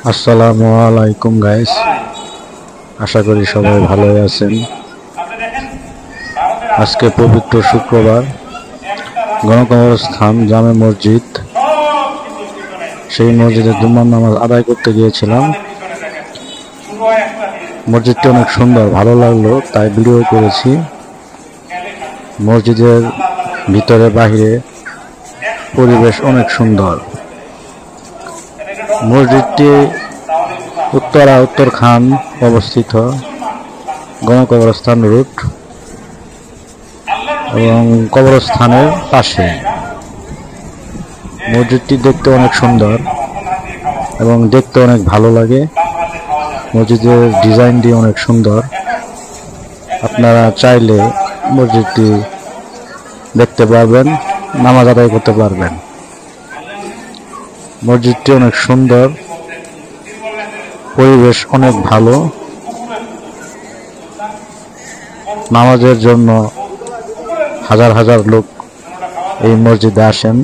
আসসালামু আলাইকুম গাইস, আশা করি সবাই ভালোই আছেন। আজকে পবিত্র শুক্রবার, গণকবরস্থান জামে মসজিদ, সেই মসজিদে জুম্মার নামাজ আদায় করতে গিয়েছিলাম। মসজিদটি অনেক সুন্দর, ভালো লাগলো, তাই ভিডিও করেছি। মসজিদের ভিতরে বাহিরে পরিবেশ অনেক সুন্দর। মসজিদটি উত্তরখান অবস্থিত, গণকবরস্থান রুট এবং কবরস্থানের পাশে। মসজিদটি দেখতে অনেক সুন্দর এবং দেখতে অনেক ভালো লাগে। মসজিদের ডিজাইনটি অনেক সুন্দর। আপনারা চাইলে মসজিদটি দেখতে পারবেন, নামাজ আদায় করতে পারবেন। মসজিদটি অনেক সুন্দর, পরিবেশ অনেক ভালো। নামাজের জন্য হাজার হাজার লোক এই মসজিদে আসেন।